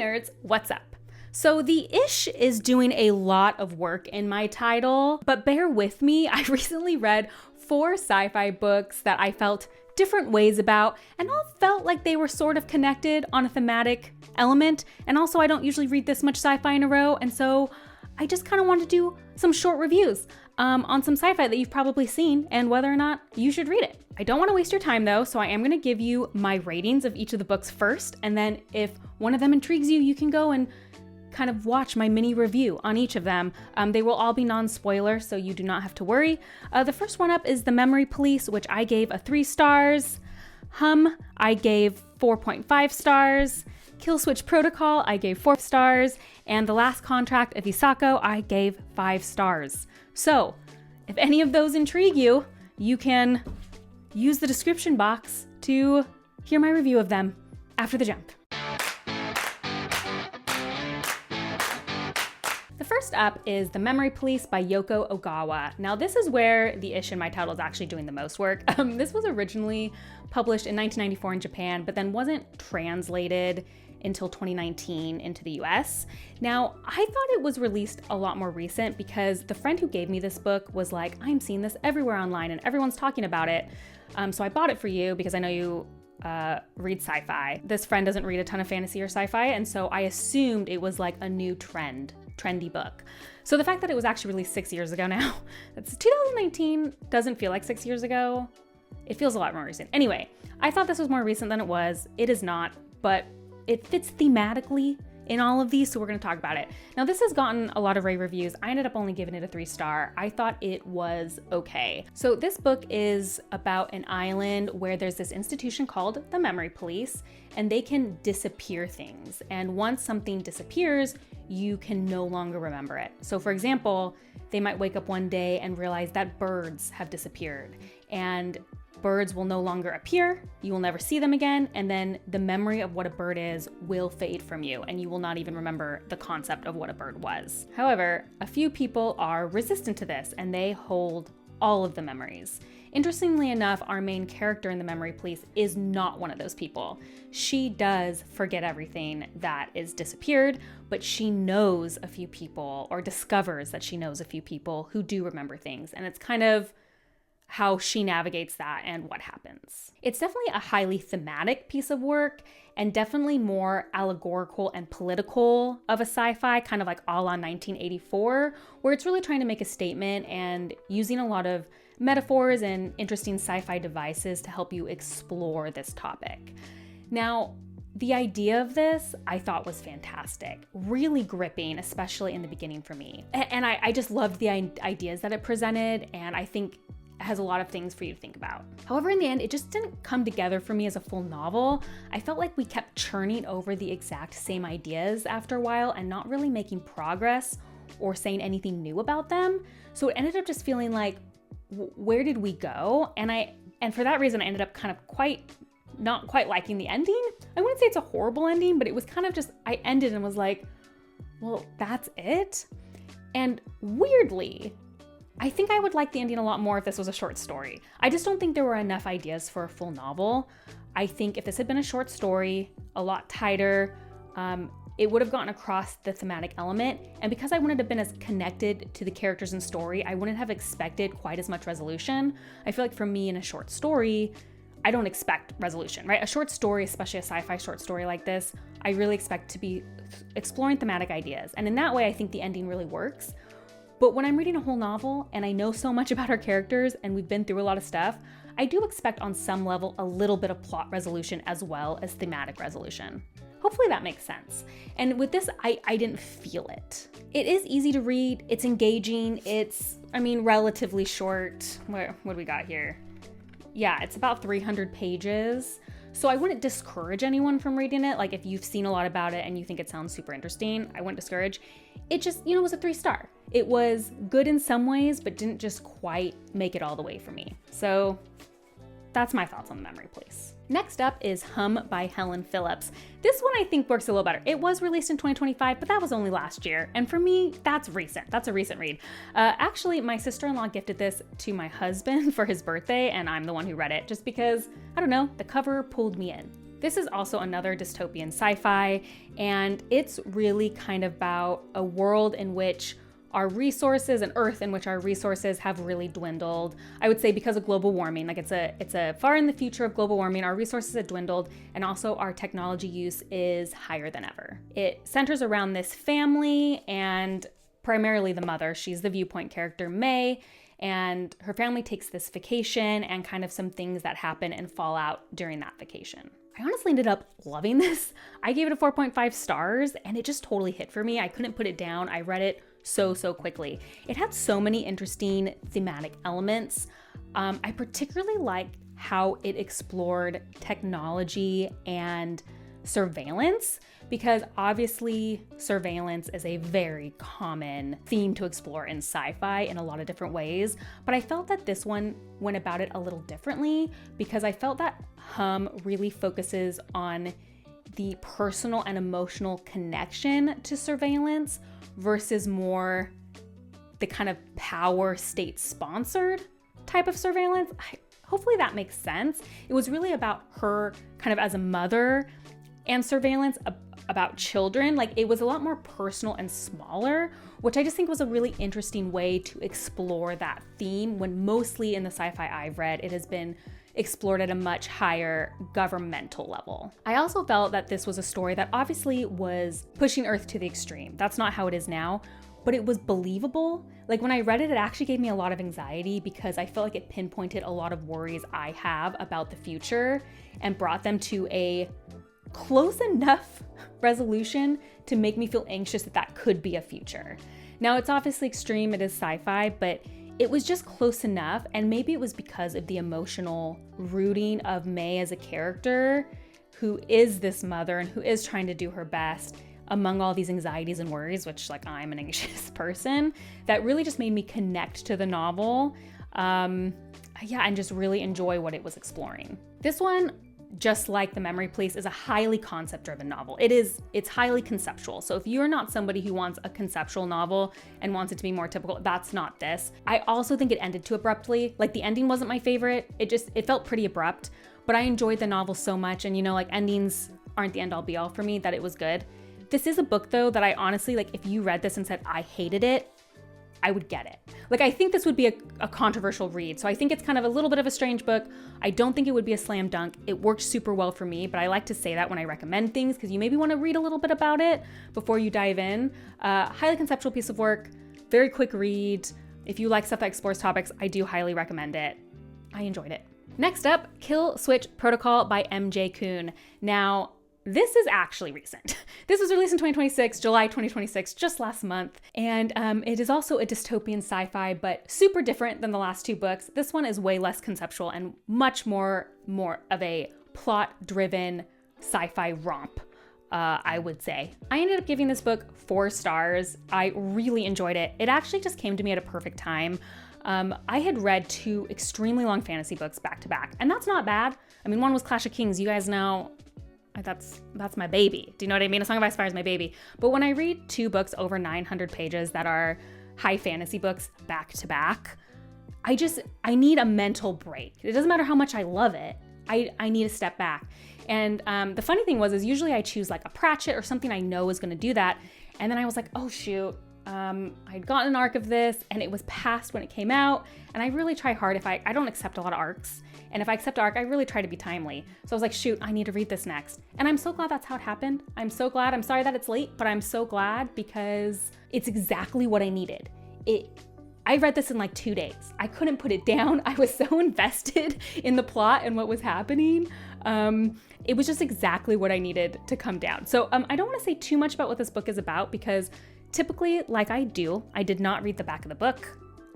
nerds, what's up? So the ish is doing a lot of work in my title, but bear with me, I recently read 4 sci-fi books that I felt different ways about, and all felt like they were sort of connected on a thematic element, and also I don't usually read this much sci-fi in a row, and so I just kind of wanted to do some short reviews on some sci-fi that you've probably seen and whether or not you should read it. I don't want to waste your time though, so I am going to give you my ratings of each of the books first, and then if one of them intrigues you, you can go and kind of watch my mini review on each of them. They will all be non-spoiler, so you do not have to worry. The first one up is The Memory Police, which I gave a 3 stars. Hum, I gave 4.5 stars. Killswitch Protocol, I gave 4 stars. And The Last Contract of Isako, I gave 5 stars. So, if any of those intrigue you, you can use the description box to hear my review of them after the jump. The first up is The Memory Police by Yoko Ogawa. Now this is where the ish in my title is actually doing the most work. This was originally published in 1994 in Japan, but then wasn't translated until 2019 into the US. Now, I thought it was released a lot more recent because the friend who gave me this book was like, I'm seeing this everywhere online and everyone's talking about it. So I bought it for you because I know you read sci-fi. This friend doesn't read a ton of fantasy or sci-fi, and so I assumed it was like a new trendy book. So the fact that it was actually released 6 years ago now, that's 2019, doesn't feel like 6 years ago. It feels a lot more recent. Anyway, I thought this was more recent than it was. It is not, but it fits thematically in all of these, so we're going to talk about it. Now, this has gotten a lot of rave reviews. I ended up only giving it a 3 star. I thought it was okay. So this book is about an island where there's this institution called the Memory Police, and they can disappear things. And once something disappears, you can no longer remember it. So for example, they might wake up one day and realize that birds have disappeared, and birds will no longer appear, you will never see them again, and then the memory of what a bird is will fade from you, and you will not even remember the concept of what a bird was. However, a few people are resistant to this, and they hold all of the memories. Interestingly enough, our main character in The Memory Police is not one of those people. She does forget everything that is disappeared, but she knows a few people, or discovers that she knows a few people who do remember things, and it's kind of how she navigates that and what happens. It's definitely a highly thematic piece of work, and definitely more allegorical and political of a sci-fi, kind of like a la 1984, where it's really trying to make a statement and using a lot of metaphors and interesting sci-fi devices to help you explore this topic. Now, the idea of this I thought was fantastic, really gripping, especially in the beginning for me. And I just loved the ideas that it presented, and I think has a lot of things for you to think about. However, in the end, it just didn't come together for me as a full novel. I felt like we kept churning over the exact same ideas after a while and not really making progress or saying anything new about them. So it ended up just feeling like, where did we go? And for that reason, I ended up kind of not quite liking the ending. I wouldn't say it's a horrible ending, but it was kind of just, I ended and was like, well, that's it? And weirdly, I think I would like the ending a lot more if this was a short story. I just don't think there were enough ideas for a full novel. I think if this had been a short story, a lot tighter, it would have gotten across the thematic element. And because I wouldn't have been as connected to the characters and story, I wouldn't have expected quite as much resolution. I feel like for me in a short story, I don't expect resolution, right? A short story, especially a sci-fi short story like this, I really expect to be exploring thematic ideas. And in that way, I think the ending really works. But when I'm reading a whole novel and I know so much about our characters and we've been through a lot of stuff, I do expect on some level a little bit of plot resolution as well as thematic resolution. Hopefully that makes sense. And with this, I didn't feel it. It is easy to read, it's engaging, it's, relatively short. What do we got here? Yeah, it's about 300 pages. So I wouldn't discourage anyone from reading it. Like if you've seen a lot about it and you think it sounds super interesting, I wouldn't discourage. It just, was a 3 star. It was good in some ways, but didn't just quite make it all the way for me. So that's my thoughts on The Memory Police. Next up is Hum by Helen Phillips. This one I think works a little better. It was released in 2025, but that was only last year. And for me, that's recent. That's a recent read. Actually, my sister-in-law gifted this to my husband for his birthday, and I'm the one who read it just because, I don't know, the cover pulled me in. This is also another dystopian sci-fi, and it's really kind of about a world in which our resources, an Earth in which our resources have really dwindled. I would say because of global warming, like it's a far in the future of global warming, our resources have dwindled, and also our technology use is higher than ever. It centers around this family and primarily the mother. She's the viewpoint character, May, and her family takes this vacation and kind of some things that happen and fall out during that vacation. I honestly ended up loving this. I gave it a 4.5 stars and it just totally hit for me. I couldn't put it down. I read it so quickly. It had so many interesting thematic elements. I particularly liked how it explored technology and surveillance, because obviously surveillance is a very common theme to explore in sci-fi in a lot of different ways. But I felt that this one went about it a little differently, because I felt that Hum really focuses on the personal and emotional connection to surveillance versus more the kind of power state sponsored type of surveillance. Hopefully that makes sense. It was really about her kind of as a mother and surveillance about children. Like, it was a lot more personal and smaller, which I just think was a really interesting way to explore that theme, when mostly in the sci-fi I've read, it has been explored at a much higher governmental level. I also felt that this was a story that obviously was pushing Earth to the extreme. That's not how it is now, but it was believable. Like, when I read it, it actually gave me a lot of anxiety, because I felt like it pinpointed a lot of worries I have about the future and brought them to a close enough resolution to make me feel anxious that that could be a future. Now, it's obviously extreme, it is sci-fi, but it was just close enough, and maybe it was because of the emotional rooting of May as a character who is this mother and who is trying to do her best among all these anxieties and worries, which, like, I'm an anxious person, that really just made me connect to the novel. And just really enjoy what it was exploring. This one, just like The Memory Police, is a highly concept-driven novel. It's highly conceptual. So if you're not somebody who wants a conceptual novel and wants it to be more typical, that's not this. I also think it ended too abruptly. Like, the ending wasn't my favorite. It felt pretty abrupt, but I enjoyed the novel so much. And endings aren't the end-all be-all for me, that it was good. This is a book, though, that I honestly, like, if you read this and said, I hated it, I would get it. Like, I think this would be a controversial read. So I think it's kind of a little bit of a strange book. I don't think it would be a slam dunk. It worked super well for me, but I like to say that when I recommend things, because you maybe want to read a little bit about it before you dive in. Highly conceptual piece of work, very quick read. If you like stuff that explores topics, I do highly recommend it. I enjoyed it. Next up, Killswitch Protocol by MJ Kuhn. Now, this is actually recent. This was released in 2026, July 2026, just last month. And it is also a dystopian sci-fi, but super different than the last two books. This one is way less conceptual and much more of a plot-driven sci-fi romp, I would say. I ended up giving this book 4 stars. I really enjoyed it. It actually just came to me at a perfect time. I had read 2 extremely long fantasy books back to back, and that's not bad. I mean, one was Clash of Kings. You guys know that's my baby. Do you know what I mean? A Song of Ice and Fire is my baby. But when I read 2 books over 900 pages that are high fantasy books back to back, I need a mental break. It doesn't matter how much I love it. I need a step back. And the funny thing is usually I choose like a Pratchett or something I know is going to do that. And then I was like, oh shoot, I'd gotten an arc of this and it was past when it came out. And I really try hard I don't accept a lot of arcs. And if I accept arc, I really try to be timely. So I was like, shoot, I need to read this next. And I'm so glad that's how it happened. I'm so glad. I'm sorry that it's late, but I'm so glad because it's exactly what I needed. I read this in like 2 days. I couldn't put it down. I was so invested in the plot and what was happening. It was just exactly what I needed to come down. So I don't want to say too much about what this book is about because typically, like I did not read the back of the book.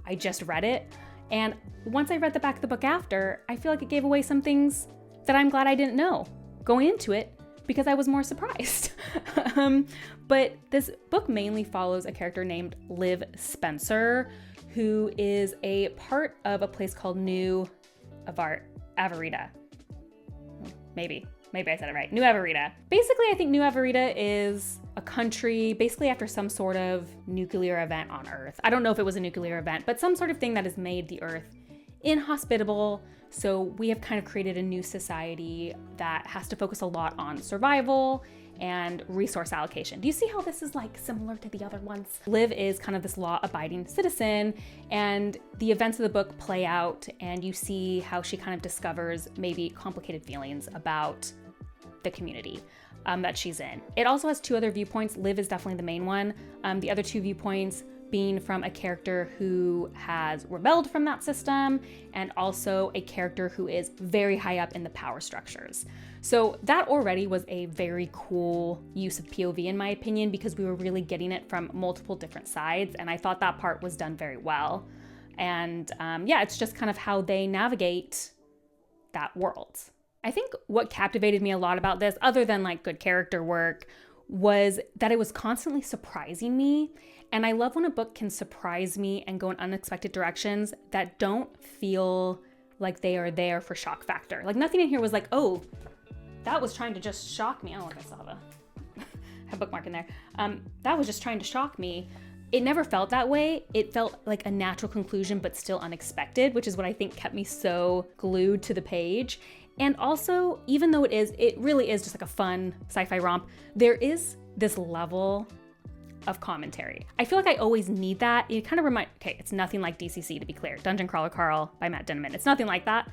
I just read it. And once I read the back of the book after, I feel like it gave away some things that I'm glad I didn't know going into it because I was more surprised. But this book mainly follows a character named Liv Spencer, who is a part of a place called New Avarita. Maybe I said it right. New Avarita. Basically, I think New Avarita is a country basically after some sort of nuclear event on Earth. I don't know if it was a nuclear event, but some sort of thing that has made the Earth inhospitable, So we have kind of created a new society that has to focus a lot on survival and resource allocation. Do you see how this is like similar to the other ones? Liv is kind of this law-abiding citizen, and the events of the book play out, and you see how she kind of discovers maybe complicated feelings about the community that she's in. It also has two other viewpoints. Liv is definitely the main one. The other two viewpoints being from a character who has rebelled from that system, and also a character who is very high up in the power structures. So that already was a very cool use of POV in my opinion, because we were really getting it from multiple different sides, and I thought that part was done very well. And yeah, it's just kind of how they navigate that world. I think what captivated me a lot about this, other than like good character work, was that it was constantly surprising me. And I love when a book can surprise me and go in unexpected directions that don't feel like they are there for shock factor. Like nothing in here was like, oh, that was trying to just shock me. I don't know if I still have a bookmark in there. That was just trying to shock me. It never felt that way. It felt like a natural conclusion, but still unexpected, which is what I think kept me so glued to the page. And also, even though it really is just like a fun sci-fi romp, there is this level of commentary. I feel like I always need that. It kind of okay, it's nothing like DCC, to be clear. Dungeon Crawler Carl by Matt Denneman. It's nothing like that.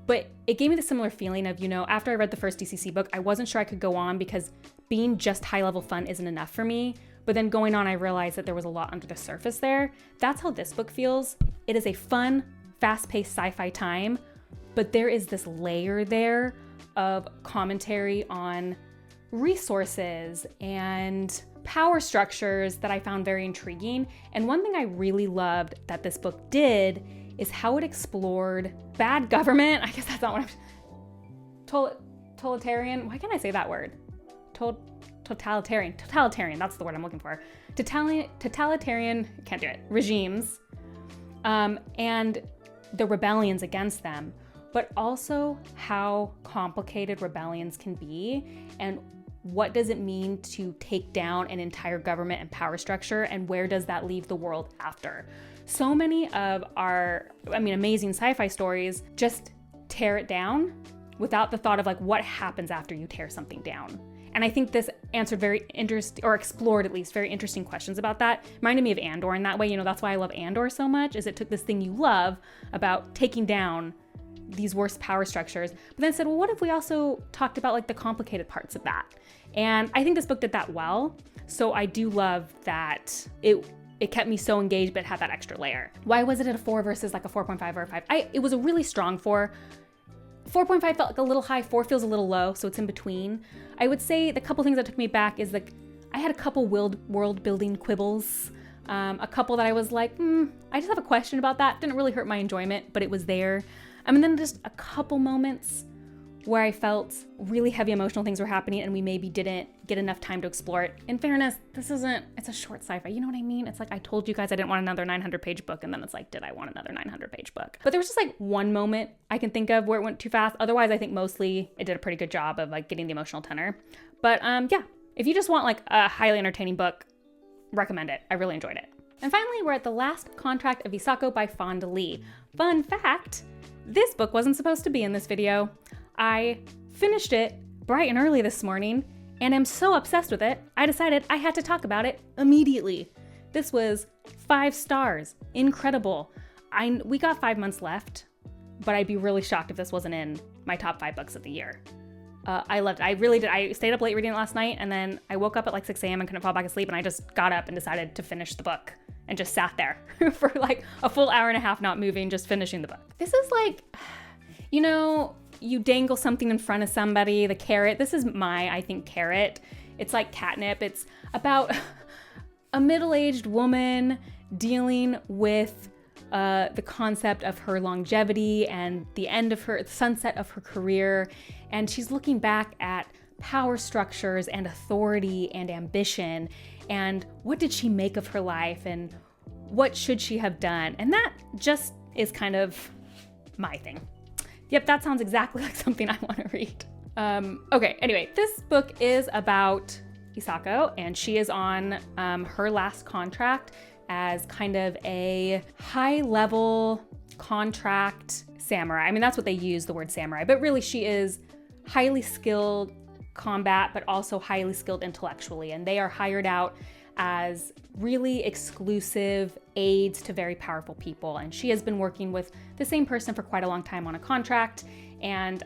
But it gave me the similar feeling of, after I read the first DCC book, I wasn't sure I could go on because being just high level fun isn't enough for me. But then going on, I realized that there was a lot under the surface there. That's how this book feels. It is a fun, fast-paced sci-fi time, but there is this layer there of commentary on resources and power structures that I found very intriguing. And one thing I really loved that this book did is how it explored bad government. I guess that's not what totalitarian. Why can't I say that word? Totalitarian, that's the word I'm looking for. Totalitarian, can't do it, regimes, and the rebellions against them, but also how complicated rebellions can be, and what does it mean to take down an entire government and power structure, and where does that leave the world after? So many of our, amazing sci-fi stories just tear it down without the thought of like what happens after you tear something down. And I think this answered very interesting, or explored at least very interesting questions about that. Reminded me of Andor in that way. That's why I love Andor so much, is it took this thing you love about taking down these worst power structures, but then said, well, what if we also talked about like the complicated parts of that? And I think this book did that well. So I do love that it kept me so engaged, but had that extra layer. Why was it at a 4 versus like a 4.5 or a 5? It was a really strong 4. 4.5 felt like a little high, 4 feels a little low, so it's in between. I would say the couple things that took me back is like, I had a couple world building quibbles. A couple that I was like, I just have a question about that. Didn't really hurt my enjoyment, but it was there. And then just a couple moments where I felt really heavy emotional things were happening and we maybe didn't get enough time to explore it. In fairness, it's a short sci-fi, you know what I mean? It's like, I told you guys I didn't want another 900-page book, and then it's like, did I want another 900-page book? But there was just like one moment I can think of where it went too fast. Otherwise, I think mostly it did a pretty good job of like getting the emotional tenor. But yeah, if you just want like a highly entertaining book, recommend it. I really enjoyed it. And finally, we're at The Last Contract of Isako by Fonda Lee. Fun fact, this book wasn't supposed to be in this video. I finished it bright and early this morning and am so obsessed with it, I decided I had to talk about it immediately. This was 5 stars, incredible. We got 5 months left, but I'd be really shocked if this wasn't in my top 5 books of the year. I loved it. I really did. I stayed up late reading it last night, and then I woke up at like 6 a.m. and couldn't fall back asleep, and I just got up and decided to finish the book and just sat there for like a full hour and a half not moving, just finishing the book. This is like, you dangle something in front of somebody, the carrot. This is I think, carrot. It's like catnip. It's about a middle-aged woman dealing with the concept of her longevity and the sunset of her career. And she's looking back at power structures and authority and ambition, and what did she make of her life, and what should she have done? And that just is kind of my thing. Yep, that sounds exactly like something I want to read. Okay, anyway, this book is about Isako, and she is on her last contract as kind of a high-level contract samurai. I mean, that's what they use, the word samurai, but really she is highly skilled combat, but also highly skilled intellectually. And they are hired out as really exclusive aides to very powerful people. And she has been working with the same person for quite a long time on a contract. And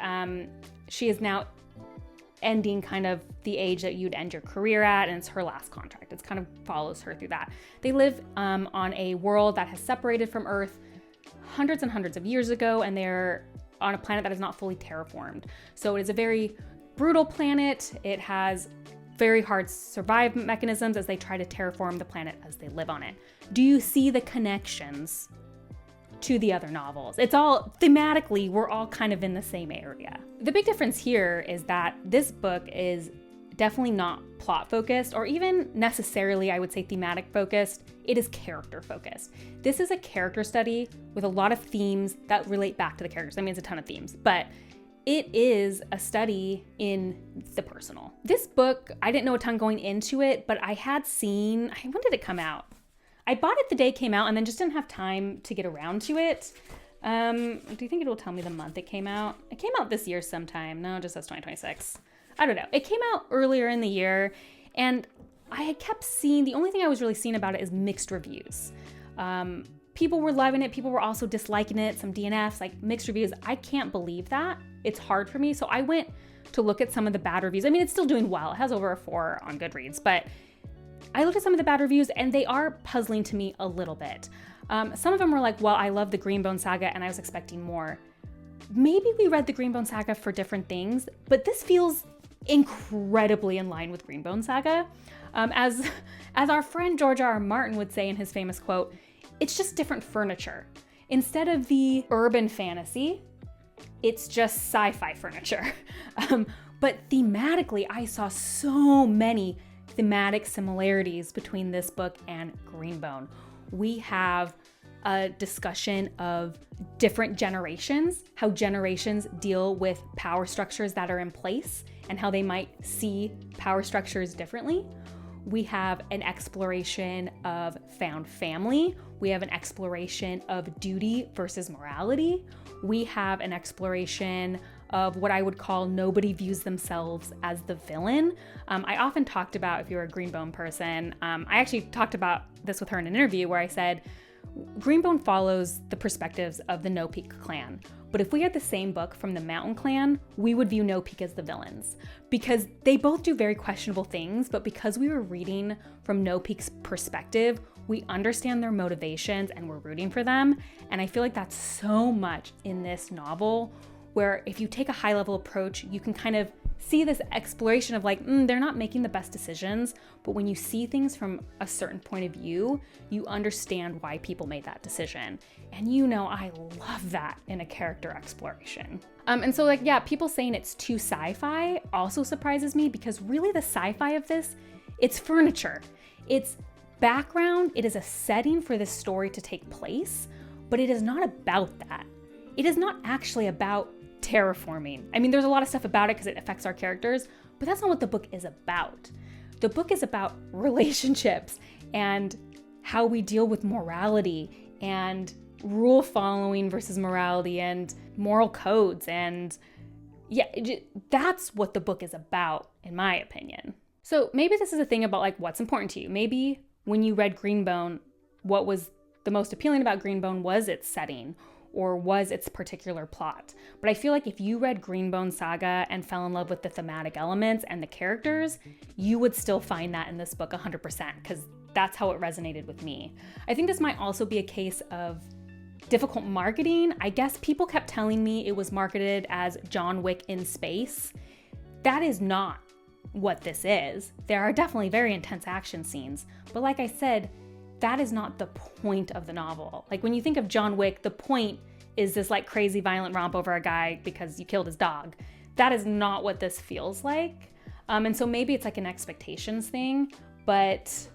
she is now ending kind of the age that you'd end your career at, and it's her last contract. It kind of follows her through that. They live on a world that has separated from Earth hundreds and hundreds of years ago, and they're on a planet that is not fully terraformed. So it is a very brutal planet. It has very hard survival mechanisms as they try to terraform the planet as they live on it. Do you see the connections to the other novels? It's all thematically, we're all kind of in the same area. The big difference here is that this book is definitely not plot focused or even necessarily, I would say, thematic focused. It is character focused. This is a character study with a lot of themes that relate back to the characters. I mean, it's a ton of themes, but it is a study in the personal. This book, I didn't know a ton going into it, but I had seen, when did it come out? I bought it the day it came out and then just didn't have time to get around to it. Do you think it will tell me the month it came out? It came out this year sometime. No, it just says 2026. I don't know. It came out earlier in the year, and I had kept seeing, the only thing I was really seeing about it is mixed reviews. People were loving it. People were also disliking it. Some DNFs, like mixed reviews. I can't believe that. It's hard for me. So I went to look at some of the bad reviews. I mean, it's still doing well. It has over a 4 on Goodreads, but I looked at some of the bad reviews and they are puzzling to me a little bit. Some of them were like, well, I love the Greenbone Saga and I was expecting more. Maybe we read the Greenbone Saga for different things, but this feels incredibly in line with Greenbone Saga. As our friend George R. R. Martin would say in his famous quote, it's just different furniture. Instead of the urban fantasy, it's just sci-fi furniture. But thematically, I saw so many thematic similarities between this book and Greenbone. We have a discussion of different generations, how generations deal with power structures that are in place and how they might see power structures differently. We have an exploration of found family. We have an exploration of duty versus morality. We have an exploration of what I would call nobody views themselves as the villain. I often talked about, if you're a Greenbone person, I actually talked about this with her in an interview where I said, Greenbone follows the perspectives of the No Peak clan. But if we had the same book from the Mountain clan, we would view No Peak as the villains because they both do very questionable things. But because we were reading from No Peak's perspective, we understand their motivations and we're rooting for them. And I feel like that's so much in this novel where if you take a high level approach, you can kind of see this exploration of like, they're not making the best decisions. But when you see things from a certain point of view, you understand why people made that decision. And I love that in a character exploration. And so people saying it's too sci-fi also surprises me because really the sci-fi of this, it's furniture. It's background. It is a setting for this story to take place, but it is not about that. It is not actually about terraforming. I mean, there's a lot of stuff about it because it affects our characters, but that's not what the book is about. The book is about relationships and how we deal with morality and rule following versus morality and moral codes. And that's what the book is about, in my opinion. So maybe this is a thing about what's important to you. Maybe when you read Greenbone, what was the most appealing about Greenbone was its setting or was its particular plot. But I feel like if you read Greenbone Saga and fell in love with the thematic elements and the characters, you would still find that in this book 100% because that's how it resonated with me. I think this might also be a case of difficult marketing. I guess people kept telling me it was marketed as John Wick in space. That is not what this is. There are definitely very intense action scenes, but like I said, that is not the point of the novel. Like when you think of John Wick, the point is this crazy violent romp over a guy because you killed his dog. That is not what this feels like. And so maybe it's an expectations thing, but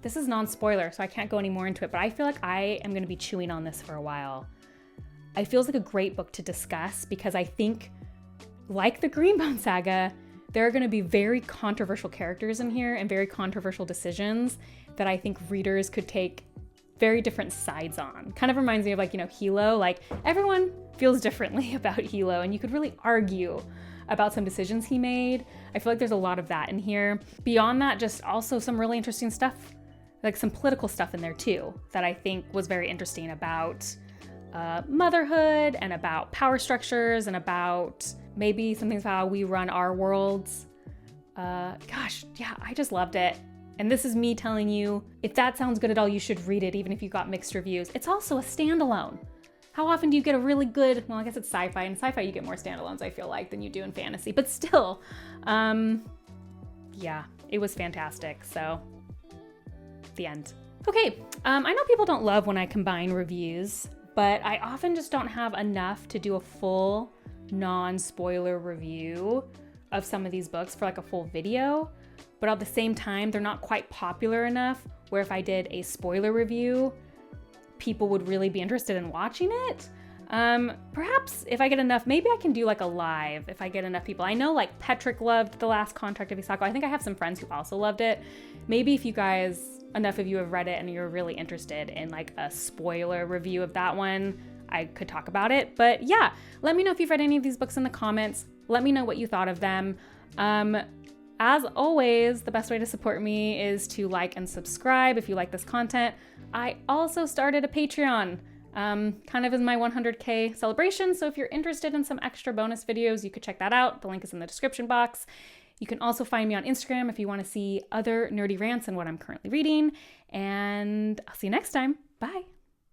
this is non-spoiler, so I can't go any more into it, but I feel like I am gonna be chewing on this for a while. It feels like a great book to discuss because I think, like the Greenbone Saga, there are gonna be very controversial characters in here and very controversial decisions that I think readers could take very different sides on. Kind of reminds me of like, Hilo, like everyone feels differently about Hilo and you could really argue about some decisions he made. I feel like there's a lot of that in here. Beyond that, just also some really interesting stuff, like some political stuff in there too, that I think was very interesting about motherhood and about power structures and about maybe some things about how we run our worlds. Gosh, yeah, I just loved it. And this is me telling you, if that sounds good at all, you should read it, even if you got mixed reviews. It's also a standalone. How often do you get a really good, well, I guess it's sci-fi. In sci-fi, you get more standalones, I feel like, than you do in fantasy. But still, yeah, it was fantastic. So, the end. Okay, I know people don't love when I combine reviews, but I often just don't have enough to do a full non-spoiler review of some of these books for like a full video. But at the same time, they're not quite popular enough where if I did a spoiler review, people would really be interested in watching it. Perhaps if I get enough, maybe I can do like a live if I get enough people. I know like Petrick loved The Last Contract of Isako. I think I have some friends who also loved it. Maybe if you guys, enough of you have read it and you're really interested in like a spoiler review of that one, I could talk about it. But yeah, let me know if you've read any of these books in the comments. Let me know what you thought of them. As always, the best way to support me is to like and subscribe if you like this content. I also started a Patreon, kind of as my 100K celebration. So if you're interested in some extra bonus videos, you could check that out. The link is in the description box. You can also find me on Instagram if you want to see other nerdy rants and what I'm currently reading. And I'll see you next time. Bye.